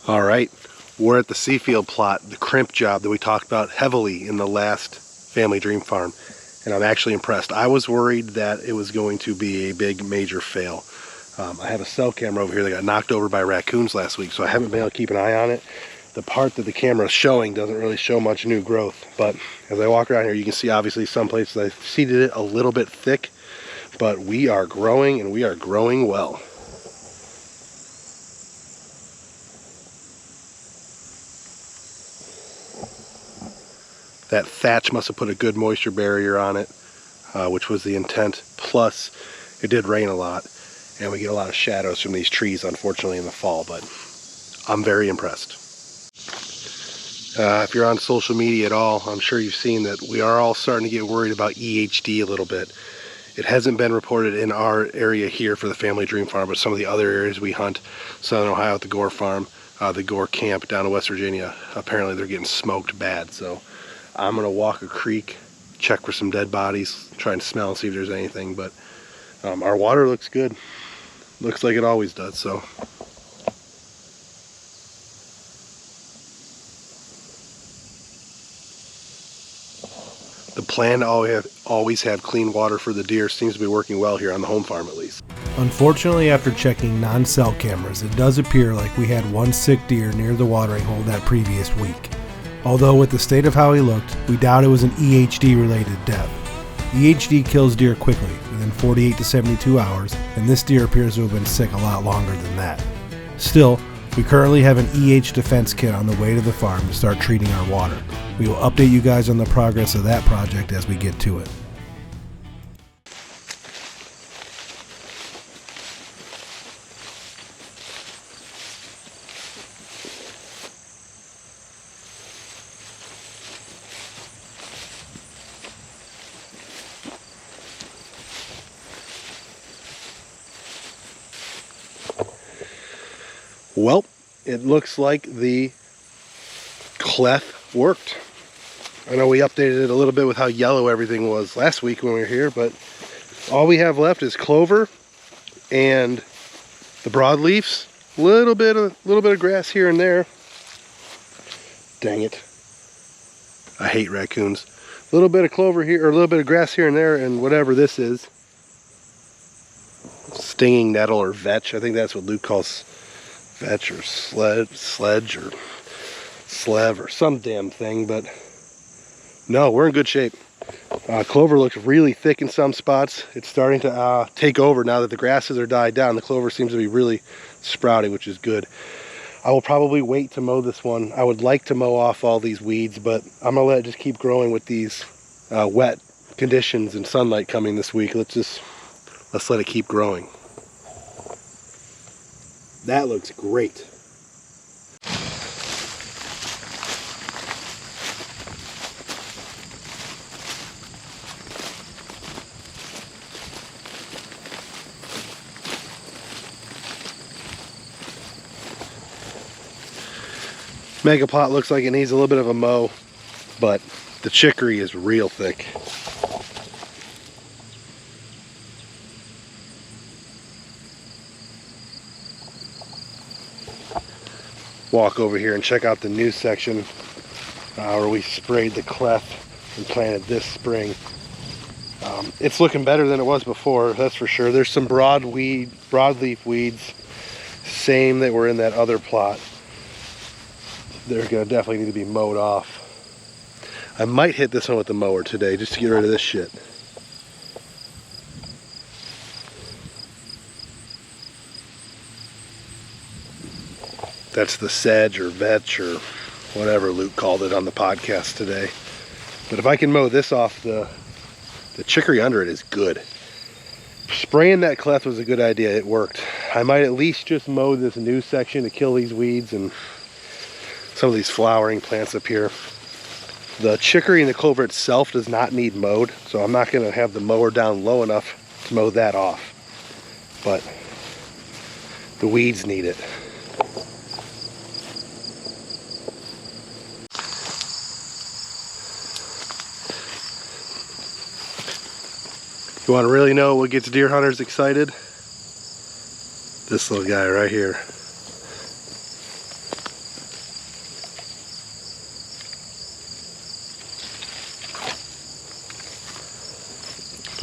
All right, we're at the Seafield plot, the crimp job that we talked about heavily in the last Family Dream Farm, and I'm actually impressed. I was worried that it was going to be a big major fail. I have a cell camera over here that got knocked over by raccoons last week, so I haven't been able to keep an eye on it. The part that the camera is showing doesn't really show much new growth, but as I walk around here, you can see obviously some places I seeded it a little bit thick, but we are growing, and we are growing well. That thatch must have put a good moisture barrier on it, which was the intent. Plus, it did rain a lot, and we get a lot of shadows from these trees, unfortunately, in the fall, but I'm very impressed. If you're on social media at all, I'm sure you've seen that we are all starting to get worried about EHD a little bit. It hasn't been reported in our area here for the Family Dream Farm, but some of the other areas we hunt, Southern Ohio at the Gore Farm, the Gore Camp down in West Virginia, apparently they're getting smoked bad. So I'm gonna walk a creek, check for some dead bodies, try and smell and see if there's anything, but our water looks good. Looks like it always does, so. The plan to always have clean water for the deer seems to be working well here on the home farm at least. Unfortunately, after checking non-cell cameras, it does appear like we had one sick deer near the watering hole that previous week. Although with the state of how he looked, we doubt it was an EHD related death. EHD kills deer quickly, within 48 to 72 hours, and this deer appears to have been sick a lot longer than that. Still, we currently have an EH defense kit on the way to the farm to start treating our water. We will update you guys on the progress of that project as we get to it. Well, it looks like the clef worked. I know we updated it a little bit with how yellow everything was last week when we were here, but all we have left is clover and the broadleafs. Little bit of grass here and there. Dang it. I hate raccoons. A little bit of clover here, or a little bit of grass here and there, and whatever this is. Stinging nettle or vetch. I think that's what Luke calls vetch or sledge or slev or some damn thing, but no, we're in good shape. Clover looks really thick in some spots. It's starting to take over now that the grasses are died down. The clover seems to be really sprouting, which is good. I will probably wait to mow this one. I would like to mow off all these weeds, but I'm gonna let it just keep growing with these wet conditions and sunlight coming this week. Let's let it keep growing. That looks great. Mega plot looks like it needs a little bit of a mow, but the chicory is real thick. Walk over here and check out the new section where we sprayed the clef and planted this spring. It's looking better than it was before, that's for sure. There's some broadleaf weeds, same that were in that other plot. They're gonna definitely need to be mowed off. I might hit this one with the mower today just to get rid of this shit. That's the sedge or vetch or whatever Luke called it on the podcast today. But if I can mow this off, the chicory under it is good. Spraying that cleft was a good idea. It worked. I might at least just mow this new section to kill these weeds and some of these flowering plants up here. The chicory and the clover itself does not need mowed, so I'm not going to have the mower down low enough to mow that off. But the weeds need it. You want to really know what gets deer hunters excited? This little guy right here.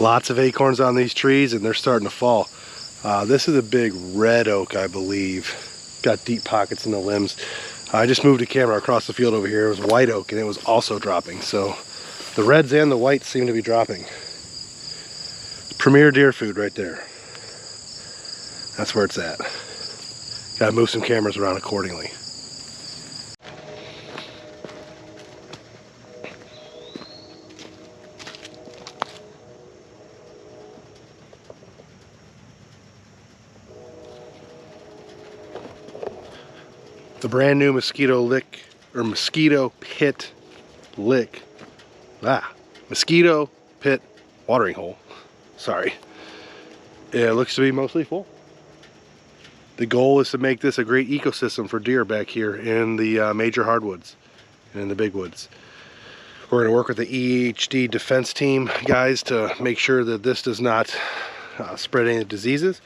Lots of acorns on these trees, and they're starting to fall. This is a big red oak, I believe. Got deep pockets in the limbs. I just moved a camera across the field over here. It was white oak, and it was also dropping. So the reds and the whites seem to be dropping. Premier deer food right there. That's where it's at. Gotta move some cameras around accordingly. The brand new mosquito pit watering hole. Sorry. It looks to be mostly full. The goal is to make this a great ecosystem for deer back here in the major hardwoods and in the big woods. We're going to work with the EHD defense team guys to make sure that this does not spread any diseases.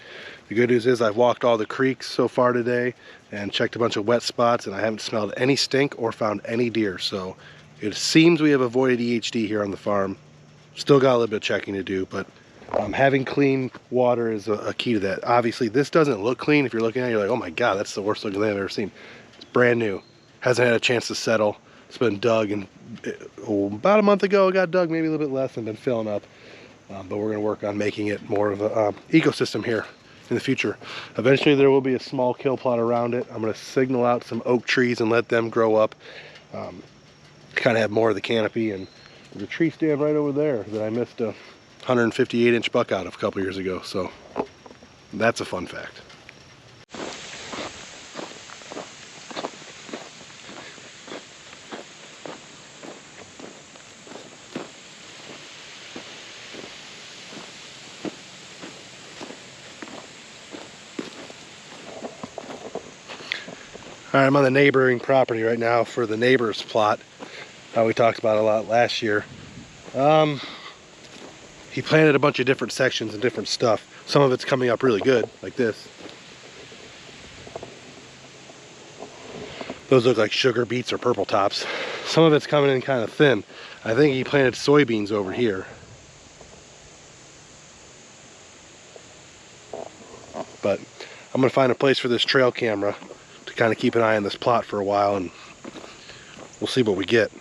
The good news is I've walked all the creeks so far today and checked a bunch of wet spots, and I haven't smelled any stink or found any deer. So it seems we have avoided EHD here on the farm. Still got a little bit of checking to do, but having clean water is a key to that. Obviously, this doesn't look clean. If you're looking at it, you're like, oh my God, that's the worst looking thing I've ever seen. It's brand new. Hasn't had a chance to settle. It's been dug, and about a month ago it got dug, maybe a little bit less, and been filling up. But we're going to work on making it more of an ecosystem here in the future. Eventually there will be a small kill plot around it. I'm going to signal out some oak trees and let them grow up. Kind of have more of the canopy, and there's a tree stand right over there that I missed a 158-inch buck out of a couple years ago. So that's a fun fact. All right, I'm on the neighboring property right now for the neighbor's plot. We talked about it a lot last year. He planted a bunch of different sections and different stuff. Some of it's coming up really good, like this. Those look like sugar beets or purple tops. Some of it's coming in kind of thin. I think he planted soybeans over here. But I'm gonna find a place for this trail camera to kind of keep an eye on this plot for a while, and we'll see what we get.